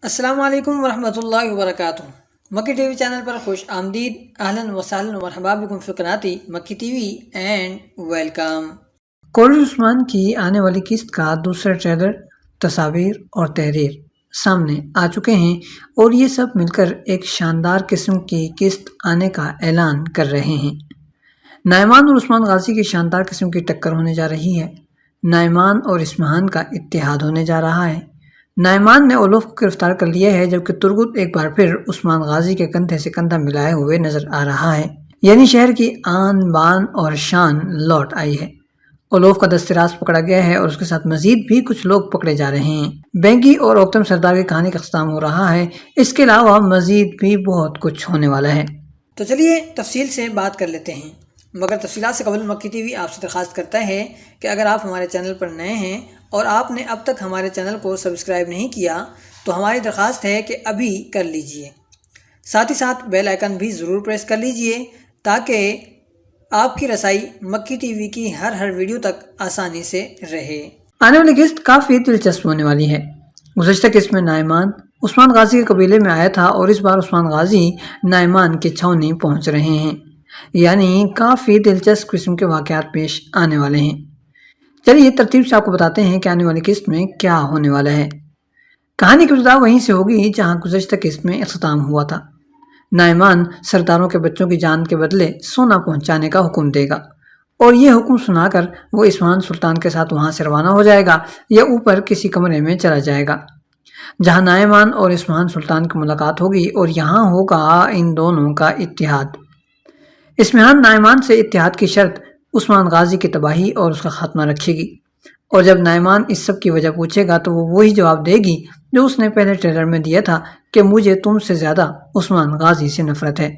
السلام علیکم ورحمۃ اللہ وبرکاتہ۔ مکی ٹی وی چینل پر خوش آمدید، اہلاً وسہلاً مرحبا بکم فی قناتی مکی ٹی وی اینڈ ویلکم۔ کورج عثمان کی آنے والی قسط کا دوسرا ٹریلر، تصاویر اور تحریر سامنے آ چکے ہیں اور یہ سب مل کر ایک شاندار قسم کی قسط آنے کا اعلان کر رہے ہیں۔ نعمان اور عثمان غازی کی شاندار قسم کی ٹکر ہونے جا رہی ہے۔ نعمان اور اسمہان کا اتحاد ہونے جا رہا ہے۔ نعمان نے اولوف کو گرفتار کر لیا ہے، جبکہ ترگت ایک بار پھر عثمان غازی کے کندھے سے کندھا ملائے ہوئے نظر آ رہا ہے، یعنی شہر کی آن بان اور شان لوٹ آئی ہے۔ اولوف کا دست راست پکڑا گیا ہے اور اس کے ساتھ مزید بھی کچھ لوگ پکڑے جا رہے ہیں۔ بینگی اور اوکتم سردار کی کہانی کا اختتام ہو رہا ہے، اس کے علاوہ مزید بھی بہت کچھ ہونے والا ہے۔ تو چلیے تفصیل سے بات کر لیتے ہیں، مگر تفصیلات سے قبل مکی ٹی وی آپ سے درخواست کرتا ہے کہ اگر آپ ہمارے چینل پر نئے ہیں اور آپ نے اب تک ہمارے چینل کو سبسکرائب نہیں کیا تو ہماری درخواست ہے کہ ابھی کر لیجئے، ساتھ ہی ساتھ بیل آئیکن بھی ضرور پریس کر لیجئے تاکہ آپ کی رسائی مکی ٹی وی کی ہر ویڈیو تک آسانی سے رہے۔ آنے والی قسط کافی دلچسپ ہونے والی ہے۔ گزشتہ قسط میں نعمان عثمان غازی کے قبیلے میں آیا تھا اور اس بار عثمان غازی نعمان کی چھاؤنی پہنچ رہے ہیں، یعنی کافی دلچسپ قسم کے واقعات پیش آنے والے ہیں۔ چلیے ترتیب سے آپ کو بتاتے ہیں کہ آنے والی قسط میں کیا ہونے والا ہے۔ کہانی کی ابتدا وہیں سے ہوگی جہاں گزشتہ قسط میں اختتام ہوا تھا۔ نعمان سرداروں کے بچوں کی جان کے بدلے سونا پہنچانے کا حکم دے گا اور یہ حکم سنا کر وہ اسمان سلطان کے ساتھ وہاں سے روانہ ہو جائے گا یا اوپر کسی کمرے میں چلا جائے گا جہاں نعمان اور اسمان سلطان کی ملاقات ہوگی اور یہاں ہوگا ان دونوں کا اتحاد۔ اسمہان نعمان سے اتحاد کی شرط عثمان غازی کی تباہی اور اس کا خاتمہ رکھے گی، اور جب نعمان اس سب کی وجہ پوچھے گا تو وہ وہی جواب دے گی جو اس نے پہلے ٹریلر میں دیا تھا کہ مجھے تم سے زیادہ عثمان غازی سے نفرت ہے،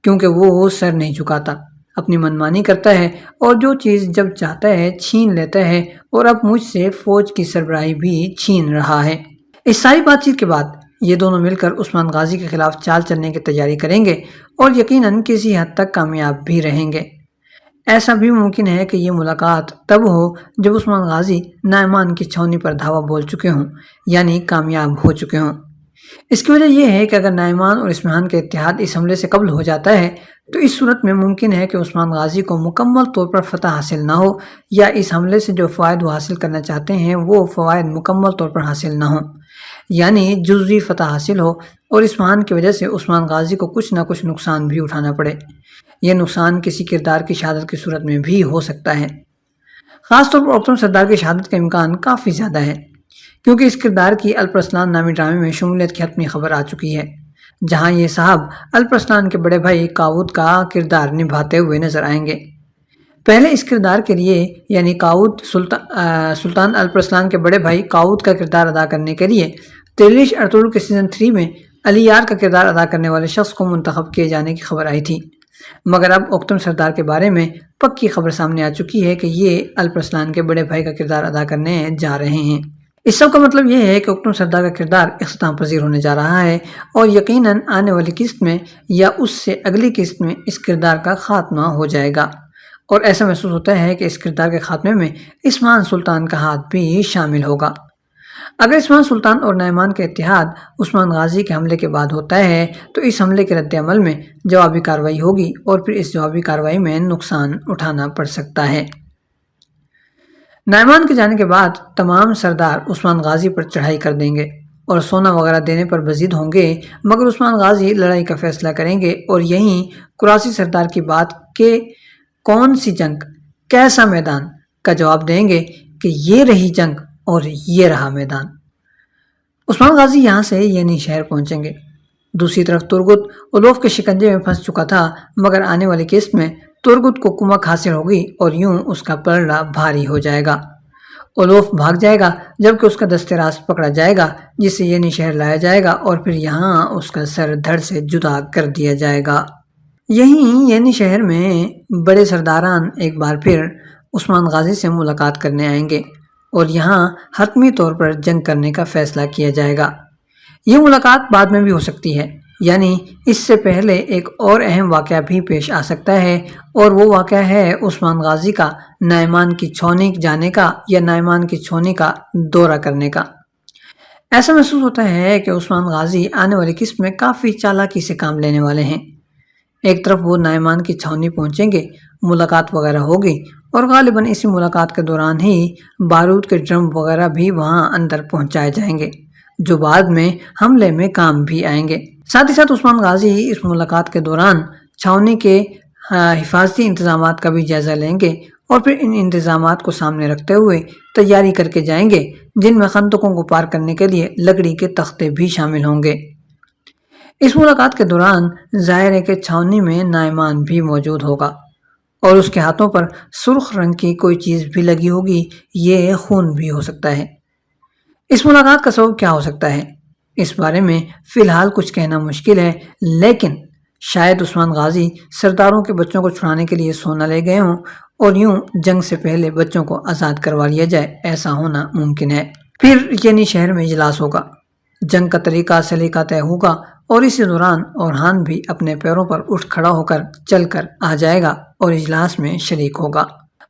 کیونکہ وہ سر نہیں جھکاتا، اپنی منمانی کرتا ہے اور جو چیز جب چاہتا ہے چھین لیتا ہے، اور اب مجھ سے فوج کی سربراہی بھی چھین رہا ہے۔ اس ساری بات چیت کے بعد یہ دونوں مل کر عثمان غازی کے خلاف چال چلنے کی تیاری کریں گے اور یقیناً کسی حد تک کامیاب بھی رہیں گے۔ ایسا بھی ممکن ہے کہ یہ ملاقات تب ہو جب عثمان غازی نعمان کی چھاؤنی پر دھاوا بول چکے ہوں، یعنی کامیاب ہو چکے ہوں۔ اس کی وجہ یہ ہے کہ اگر نعمان اور اسمہان کے اتحاد اس حملے سے قبل ہو جاتا ہے تو اس صورت میں ممکن ہے کہ عثمان غازی کو مکمل طور پر فتح حاصل نہ ہو، یا اس حملے سے جو فوائد وہ حاصل کرنا چاہتے ہیں وہ فوائد مکمل طور پر حاصل نہ ہوں، یعنی جزوی فتح حاصل ہو اور اسمہان کی وجہ سے عثمان غازی کو کچھ نہ کچھ نقصان بھی اٹھانا پڑے۔ یہ نقصان کسی کردار کی شہادت کی صورت میں بھی ہو سکتا ہے۔ خاص طور پر اوکتم سردار کی شہادت کا امکان کافی زیادہ ہے، کیونکہ اس کردار کی الپرسلان نامی ڈرامے میں شمولیت کی حتمی خبر آ چکی ہے، جہاں یہ صاحب الپرسلان کے بڑے بھائی کاؤد کا کردار نبھاتے ہوئے نظر آئیں گے۔ پہلے اس کردار کے لیے یعنی کاؤد سلطان الپرسلان کے بڑے بھائی کاؤد کا کردار ادا کرنے کے لیے تیلیش ارطغرل کے سیزن 3 میں علی یار کا کردار ادا کرنے والے شخص کو منتخب کیے جانے کی خبر آئی تھی، مگر اب اوکتم سردار کے بارے میں پکی خبر سامنے آ چکی ہے کہ یہ الپرسلان کے بڑے بھائی کا کردار ادا کرنے جا رہے ہیں۔ اس سب کا مطلب یہ ہے کہ اوکتم سردار کا کردار اختتام پذیر ہونے جا رہا ہے اور یقیناً آنے والی قسط میں یا اس سے اگلی قسط میں اس کردار کا خاتمہ ہو جائے گا، اور ایسا محسوس ہوتا ہے کہ اس کردار کے خاتمے میں اسمان سلطان کا ہاتھ بھی شامل ہوگا۔ اگر اسمان سلطان اور نعمان کا اتحاد عثمان غازی کے حملے کے بعد ہوتا ہے تو اس حملے کے رد عمل میں جوابی کارروائی ہوگی اور پھر اس جوابی کارروائی میں نقصان اٹھانا پڑ سکتا ہے۔ نعمان کے جانے کے بعد تمام سردار عثمان غازی پر چڑھائی کر دیں گے اور سونا وغیرہ دینے پر بزید ہوں گے، مگر عثمان غازی لڑائی کا فیصلہ کریں گے اور یہیں قریشی سردار کی بات کہ کون سی جنگ کیسا میدان کا جواب دیں گے کہ یہ رہی جنگ اور یہ رہا میدان۔ عثمان غازی یہاں سے یعنی شہر پہنچیں گے۔ دوسری طرف ترگت اولوف کے شکنجے میں پھنس چکا تھا، مگر آنے والی قسط میں ترگت کو کمک حاصل ہوگی اور یوں اس کا پلڑا بھاری ہو جائے گا۔ اولوف بھاگ جائے گا جبکہ اس کا دست راست پکڑا جائے گا، جسے یعنی شہر لایا جائے گا اور پھر یہاں اس کا سر دھڑ سے جدا کر دیا جائے گا۔ یہیں یعنی شہر میں بڑے سرداران ایک بار پھر عثمان غازی سے ملاقات کرنے آئیں گے اور یہاں حتمی طور پر جنگ کرنے کا فیصلہ کیا جائے گا۔ یہ ملاقات بعد میں بھی ہو سکتی ہے، یعنی اس سے پہلے ایک اور اہم واقعہ بھی پیش آ سکتا ہے، اور وہ واقعہ ہے عثمان غازی کا نعمان کی چھاؤنی جانے کا یا نعمان کی چھاؤنی کا دورہ کرنے کا۔ ایسا محسوس ہوتا ہے کہ عثمان غازی آنے والی قسط میں کافی چالاکی سے کام لینے والے ہیں۔ ایک طرف وہ نائمان کی چھاونی پہنچیں گے، ملاقات وغیرہ ہوگی، اور غالباً اسی ملاقات کے دوران ہی بارود کے ڈرم وغیرہ بھی وہاں اندر پہنچائے جائیں گے، جو بعد میں حملے میں کام بھی آئیں گے۔ ساتھ ہی ساتھ عثمان غازی اس ملاقات کے دوران چھاونی کے حفاظتی انتظامات کا بھی جائزہ لیں گے اور پھر ان انتظامات کو سامنے رکھتے ہوئے تیاری کر کے جائیں گے، جن میں خندقوں کو پار کرنے کے لیے لکڑی کے تختے بھی شامل ہوں گے۔ اس ملاقات کے دوران ظاہر ہے کہ چھاونی میں نائمان بھی موجود ہوگا اور اس کے ہاتھوں پر سرخ رنگ کی کوئی چیز بھی لگی ہوگی، یہ خون بھی ہو سکتا ہے۔ اس ملاقات کا سبب کیا ہو سکتا ہے، اس بارے میں فی الحال کچھ کہنا مشکل ہے، لیکن شاید عثمان غازی سرداروں کے بچوں کو چھڑانے کے لیے سونا لے گئے ہوں اور یوں جنگ سے پہلے بچوں کو آزاد کروا لیا جائے، ایسا ہونا ممکن ہے۔ پھر یعنی شہر میں اجلاس ہوگا، جنگ کا طریقہ سلیقہ طے ہوگا اور اسی دوران اورہان بھی اپنے پیروں پر اٹھ کھڑا ہو کر چل کر آ جائے گا اور اجلاس میں شریک ہوگا،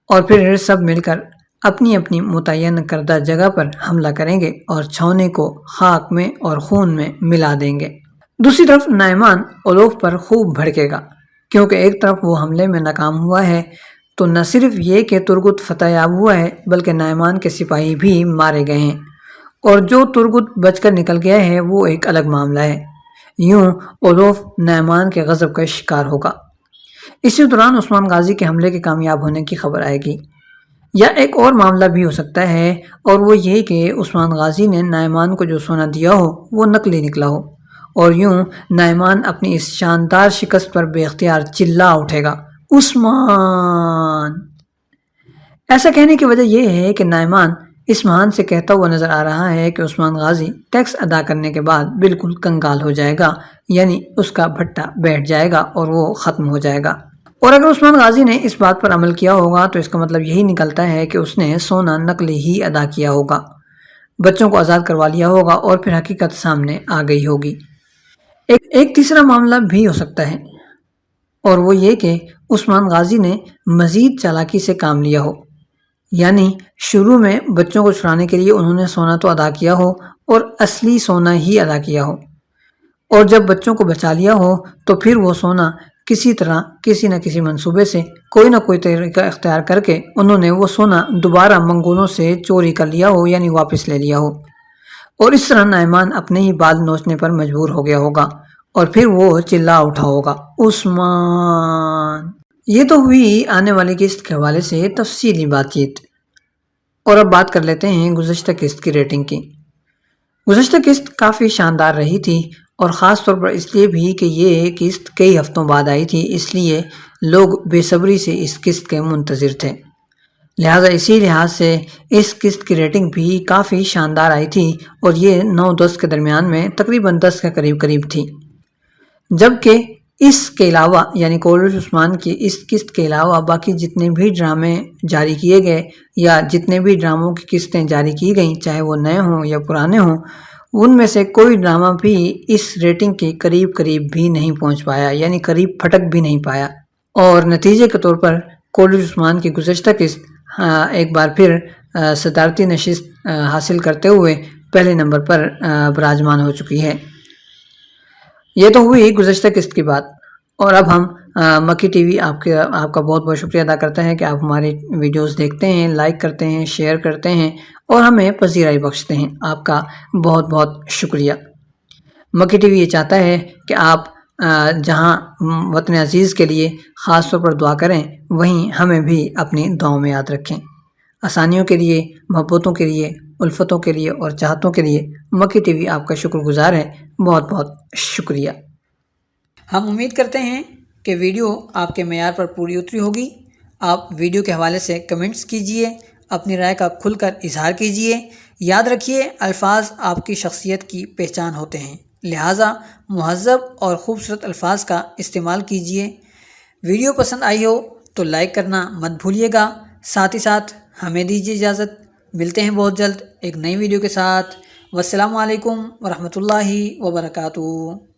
اور پھر سب مل کر اپنی اپنی متعین کردہ جگہ پر حملہ کریں گے اور چھونے کو خاک میں اور خون میں ملا دیں گے۔ دوسری طرف نائمان اولوف پر خوب بھڑکے گا، کیونکہ ایک طرف وہ حملے میں ناکام ہوا ہے، تو نہ صرف یہ کہ ترگت فتح یاب ہوا ہے بلکہ نائمان کے سپاہی بھی مارے گئے ہیں، اور جو ترگت بچ کر نکل گیا ہے وہ ایک الگ معاملہ ہے۔ یوں اولوف نائمان کے غضب کا شکار ہوگا۔ اسی دوران عثمان غازی کے حملے کے کامیاب ہونے کی خبر آئے گی، یا ایک اور معاملہ بھی ہو سکتا ہے، اور وہ یہ کہ عثمان غازی نے نائمان کو جو سونا دیا ہو وہ نقلی نکلا ہو، اور یوں نائمان اپنی اس شاندار شکست پر بے اختیار چلا اٹھے گا، عثمان! ایسا کہنے کی وجہ یہ ہے کہ نائمان اس مہان سے کہتا ہوا نظر آ رہا ہے کہ عثمان غازی ٹیکس ادا کرنے کے بعد بالکل کنگال ہو جائے گا، یعنی اس کا بھٹا بیٹھ جائے گا اور وہ ختم ہو جائے گا۔ اور اگر عثمان غازی نے اس بات پر عمل کیا ہوگا تو اس کا مطلب یہی نکلتا ہے کہ اس نے سونا نقلی ہی ادا کیا ہوگا، بچوں کو آزاد کروا لیا ہوگا اور پھر حقیقت سامنے آ گئی ہوگی۔ ایک تیسرا معاملہ بھی ہو سکتا ہے، اور وہ یہ کہ عثمان غازی نے مزید چالاکی سے کام لیا ہو، یعنی شروع میں بچوں کو چھڑانے کے لیے انہوں نے سونا تو ادا کیا ہو اور اصلی سونا ہی ادا کیا ہو، اور جب بچوں کو بچا لیا ہو تو پھر وہ سونا کسی طرح کسی نہ کسی منصوبے سے کوئی نہ کوئی طریقہ اختیار کر کے انہوں نے وہ سونا دوبارہ منگولوں سے چوری کر لیا ہو، یعنی واپس لے لیا ہو، اور اس طرح نائمان اپنے ہی بال نوچنے پر مجبور ہو گیا ہوگا اور پھر وہ چلا اٹھا ہوگا، عثمان! یہ تو ہوئی آنے والی قسط کے حوالے سے تفصیلی بات چیت، اور اب بات کر لیتے ہیں گزشتہ قسط کی ریٹنگ کی۔ گزشتہ قسط کافی شاندار رہی تھی، اور خاص طور پر اس لیے بھی کہ یہ قسط کئی ہفتوں بعد آئی تھی، اس لیے لوگ بے صبری سے اس قسط کے منتظر تھے، لہٰذا اسی لحاظ سے اس قسط کی ریٹنگ بھی کافی شاندار آئی تھی، اور یہ 9-10 کے درمیان میں تقریباً 10 کے قریب تھی۔ جبکہ اس کے علاوہ یعنی کولرش عثمان کی اس قسط کے علاوہ باقی جتنے بھی ڈرامے جاری کیے گئے یا جتنے بھی ڈراموں کی قسطیں جاری کی گئیں، چاہے وہ نئے ہوں یا پرانے ہوں، ان میں سے کوئی ڈرامہ بھی اس ریٹنگ کے قریب بھی نہیں پہنچ پایا، یعنی قریب پھٹک بھی نہیں پایا، اور نتیجے کے طور پر کولرش عثمان کی گزشتہ قسط ایک بار پھر صدارتی نشست حاصل کرتے ہوئے پہلے نمبر پر براجمان ہو چکی ہے۔ یہ تو ہوئی گزشتہ قسط کی بات، اور اب ہم مکی ٹی وی آپ کا بہت بہت شکریہ ادا کرتے ہیں کہ آپ ہماری ویڈیوز دیکھتے ہیں، لائک کرتے ہیں، شیئر کرتے ہیں اور ہمیں پذیرائی بخشتے ہیں۔ آپ کا بہت بہت شکریہ۔ مکی ٹی وی یہ چاہتا ہے کہ آپ جہاں وطن عزیز کے لیے خاص طور پر دعا کریں، وہیں ہمیں بھی اپنی دعاؤں میں یاد رکھیں۔ آسانیوں کے لیے، محبتوں کے لیے، الفتوں کے لیے اور چاہتوں کے لیے مکی ٹی وی آپ کا شکر گزار ہے۔ بہت بہت شکریہ۔ ہم امید کرتے ہیں کہ ویڈیو آپ کے معیار پر پوری اتری ہوگی۔ آپ ویڈیو کے حوالے سے کمنٹس کیجئے، اپنی رائے کا کھل کر اظہار کیجئے۔ یاد رکھیے، الفاظ آپ کی شخصیت کی پہچان ہوتے ہیں، لہٰذا مہذب اور خوبصورت الفاظ کا استعمال کیجئے۔ ویڈیو پسند آئی ہو تو لائک کرنا مت بھولیے گا۔ ساتھ ہی ساتھ ہمیں دیجیے اجازت، ملتے ہیں بہت جلد ایک نئی ویڈیو کے ساتھ۔ والسلام علیکم ورحمۃ اللہ وبرکاتہ۔